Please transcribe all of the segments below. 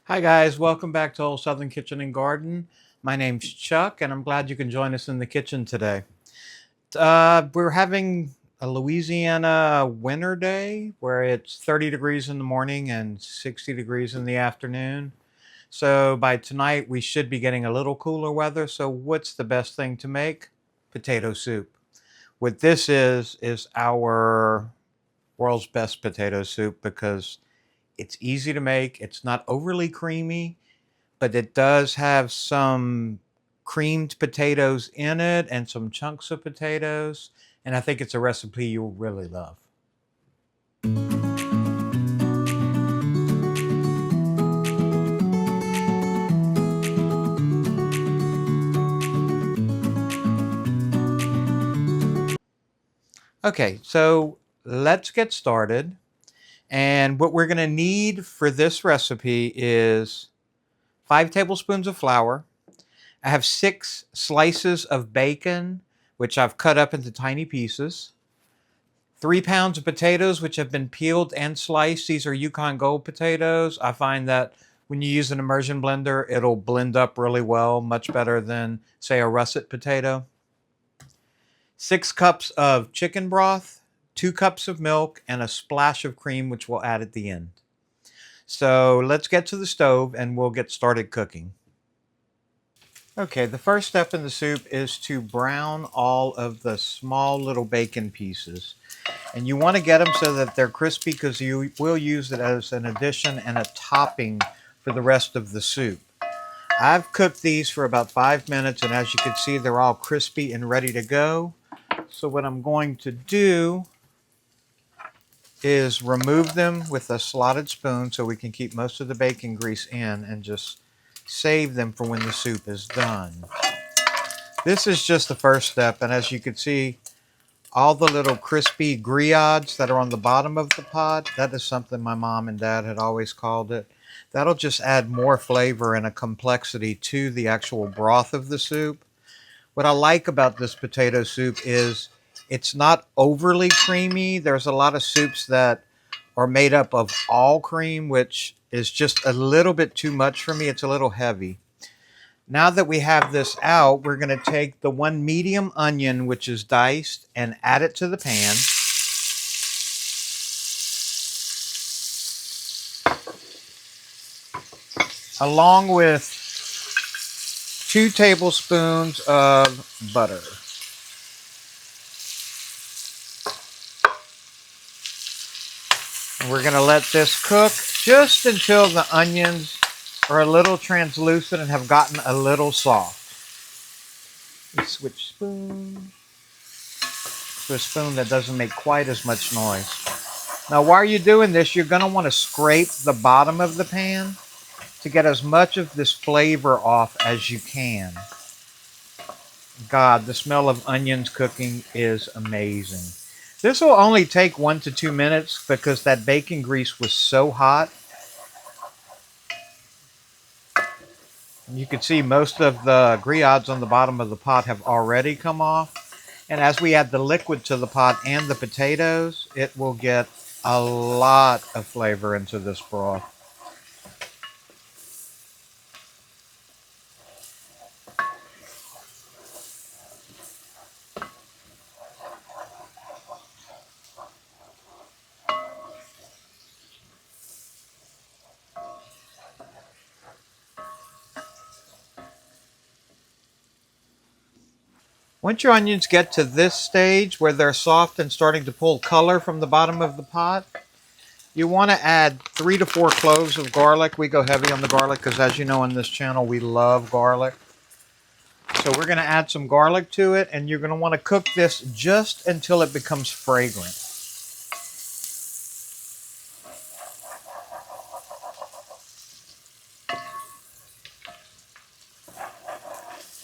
Hi guys, welcome back to Old Southern Kitchen and Garden. My name's Chuck and I'm glad you can join us in the kitchen today. We're having a Louisiana winter day where it's 30 degrees in the morning and 60 degrees in the afternoon. So by tonight we should be getting a little cooler weather. So what's the best thing to make? Potato soup. What this is our world's best potato soup because it's easy to make, it's not overly creamy, but it does have some creamed potatoes in it and some chunks of potatoes. And I think it's a recipe you'll really love. Okay, so let's get started. And what we're going to need for this recipe is 5 tablespoons of flour. I have 6 slices of bacon, which I've cut up into tiny pieces. 3 pounds of potatoes, which have been peeled and sliced. These are Yukon Gold potatoes. I find that when you use an immersion blender, it'll blend up really well, much better than, say, a russet potato. 6 cups of chicken broth, 2 cups of milk, and a splash of cream, which we'll add at the end. So let's get to the stove and we'll get started cooking. Okay, the first step in the soup is to brown all of the small little bacon pieces. And you want to get them so that they're crispy because you will use it as an addition and a topping for the rest of the soup. I've cooked these for about 5 minutes, and as you can see, they're all crispy and ready to go. So what I'm going to do is remove them with a slotted spoon so we can keep most of the bacon grease in and just save them for when the soup is done. This is just the first step, and as you can see, all the little crispy griots that are on the bottom of the pot, that is something my mom and dad had always called it. That'll just add more flavor and a complexity to the actual broth of the soup. What I like about this potato soup is it's not overly creamy. There's a lot of soups that are made up of all cream, which is just a little bit too much for me. It's a little heavy. Now that we have this out, we're going to take the 1 medium onion, which is diced, and add it to the pan. Along with 2 tablespoons of butter. And we're going to let this cook just until the onions are a little translucent and have gotten a little soft. We switch spoon to a spoon that doesn't make quite as much noise. Now while you're doing this, you're going to want to scrape the bottom of the pan to get as much of this flavor off as you can. God, the smell of onions cooking is amazing. This will only take 1 to 2 minutes because that bacon grease was so hot. You can see most of the griots on the bottom of the pot have already come off. And as we add the liquid to the pot and the potatoes, it will get a lot of flavor into this broth. Once your onions get to this stage where they're soft and starting to pull color from the bottom of the pot, you want to add 3 to 4 cloves of garlic. We go heavy on the garlic because, as you know, on this channel we love garlic. So we're going to add some garlic to it, and you're going to want to cook this just until it becomes fragrant.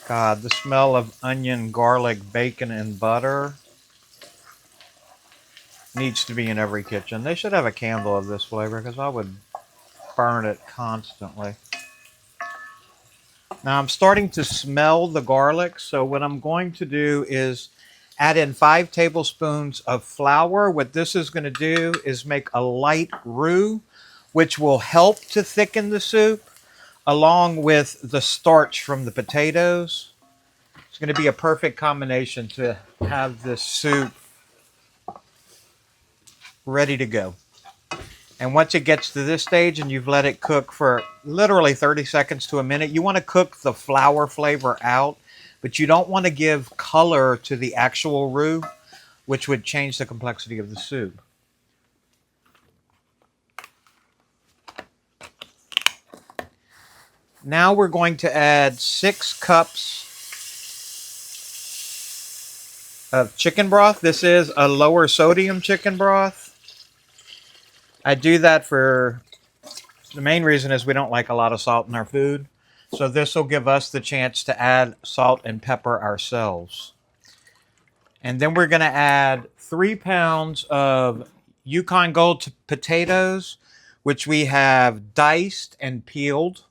God, the smell of onion, garlic, bacon, and butter needs to be in every kitchen. They should have a candle of this flavor because I would burn it constantly. Now I'm starting to smell the garlic, so what I'm going to do is add in 5 tablespoons of flour. What this is going to do is make a light roux, which will help to thicken the soup. along with the starch from the potatoes. It's going to be a perfect combination to have this soup ready to go. And once it gets to this stage and you've let it cook for literally 30 seconds to a minute, you want to cook the flour flavor out, but you don't want to give color to the actual roux, which would change the complexity of the soup. Now we're going to add 6 cups of chicken broth. This is a lower sodium chicken broth. I do that for the main reason is we don't like a lot of salt in our food. So this will give us the chance to add salt and pepper ourselves. And then we're going to add 3 pounds of Yukon Gold potatoes, which we have diced and peeled.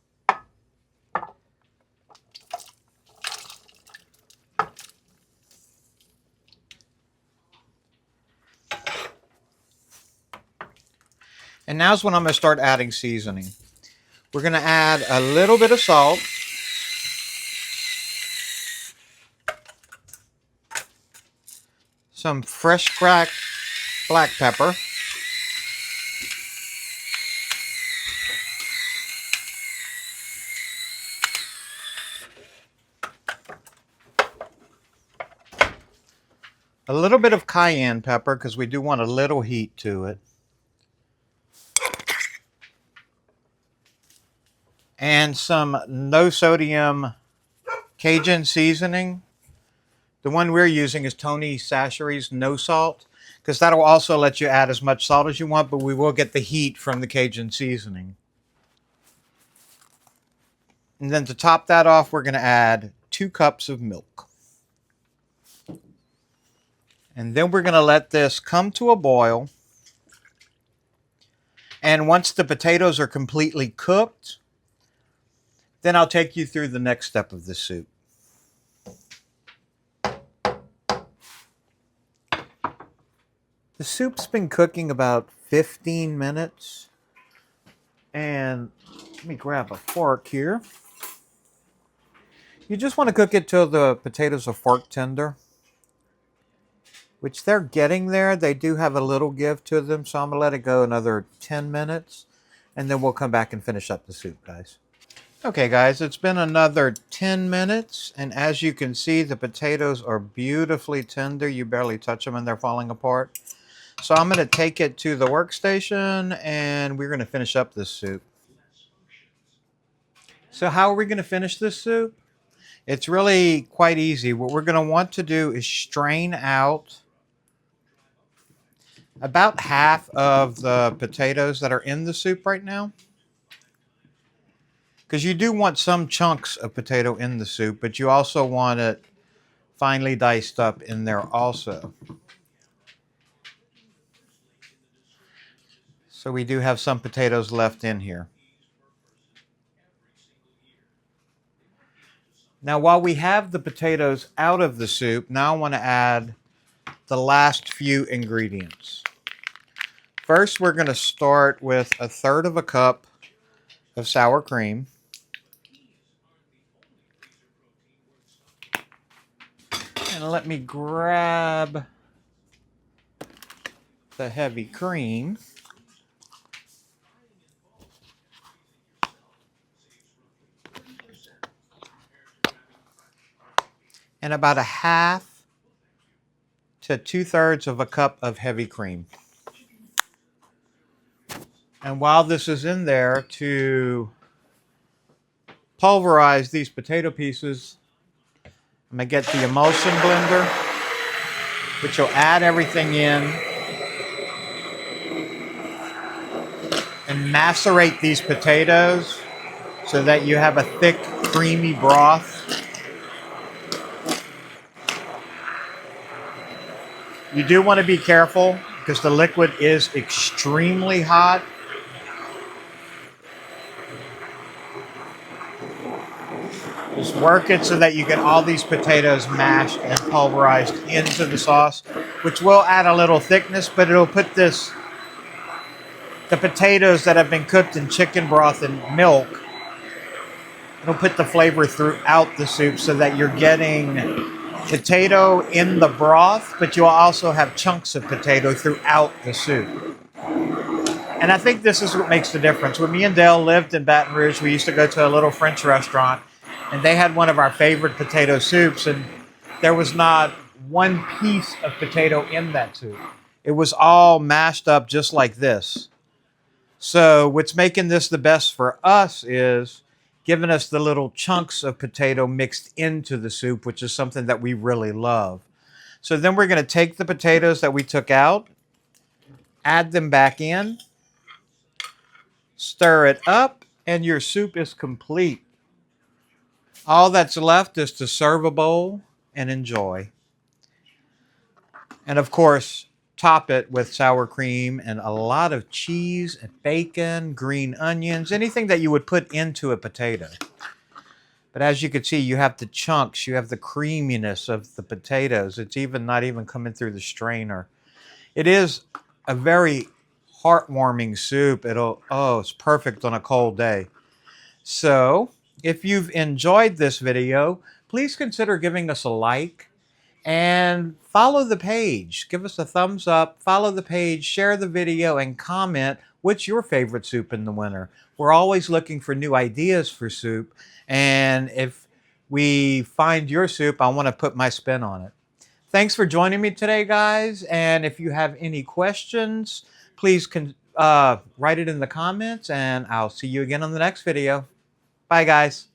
And now's when I'm going to start adding seasoning. We're going to add a little bit of salt. Some fresh cracked black pepper. A little bit of cayenne pepper because we do want a little heat to it. And some no sodium Cajun seasoning. The one we're using is Tony Chachere's no salt, because that'll also let you add as much salt as you want, but we will get the heat from the Cajun seasoning. And then to top that off, we're going to add 2 cups of milk. And then we're going to let this come to a boil. And once the potatoes are completely cooked, then I'll take you through the next step of the soup. The soup's been cooking about 15 minutes. And let me grab a fork here. You just want to cook it till the potatoes are fork tender, which they're getting there. They do have a little give to them, so I'm going to let it go another 10 minutes, and then we'll come back and finish up the soup, guys. Okay, guys, it's been another 10 minutes, and as you can see, the potatoes are beautifully tender. You barely touch them, and they're falling apart. So I'm going to take it to the workstation, and we're going to finish up this soup. So how are we going to finish this soup? It's really quite easy. What we're going to want to do is strain out about half of the potatoes that are in the soup right now. Because you do want some chunks of potato in the soup, but you also want it finely diced up in there also. So we do have some potatoes left in here. Now while we have the potatoes out of the soup, now I want to add the last few ingredients. First, we're going to start with 1/3 cup of sour cream. And let me grab the heavy cream. And about 1/2 to 2/3 cup of heavy cream. And while this is in there, to pulverize these potato pieces, I'm going to get the emulsion blender, which will add everything in and macerate these potatoes so that you have a thick, creamy broth. You do want to be careful because the liquid is extremely hot. Just work it so that you get all these potatoes mashed and pulverized into the sauce, which will add a little thickness, but it'll put the potatoes that have been cooked in chicken broth and milk It'll put the flavor throughout the soup so that you're getting potato in the broth, but you'll also have chunks of potato throughout the soup. And I think this is what makes the difference. When me and Dale lived in Baton Rouge, we used to go to a little French restaurant, and they had one of our favorite potato soups, and there was not one piece of potato in that soup. It was all mashed up just like this. So what's making this the best for us is giving us the little chunks of potato mixed into the soup, which is something that we really love. So then we're going to take the potatoes that we took out, add them back in, stir it up, and your soup is complete. All that's left is to serve a bowl and enjoy. And of course, top it with sour cream and a lot of cheese and bacon, green onions, anything that you would put into a potato. But as you can see, you have the chunks, you have the creaminess of the potatoes. It's even not even coming through the strainer. It is a very heartwarming soup. It's perfect on a cold day. So if you've enjoyed this video, please consider giving us a like and follow the page. Give us a thumbs up, follow the page, share the video, and comment what's your favorite soup in the winter. We're always looking for new ideas for soup, and if we find your soup, I want to put my spin on it. Thanks for joining me today, guys, and if you have any questions, please write it in the comments, and I'll see you again on the next video. Bye, guys.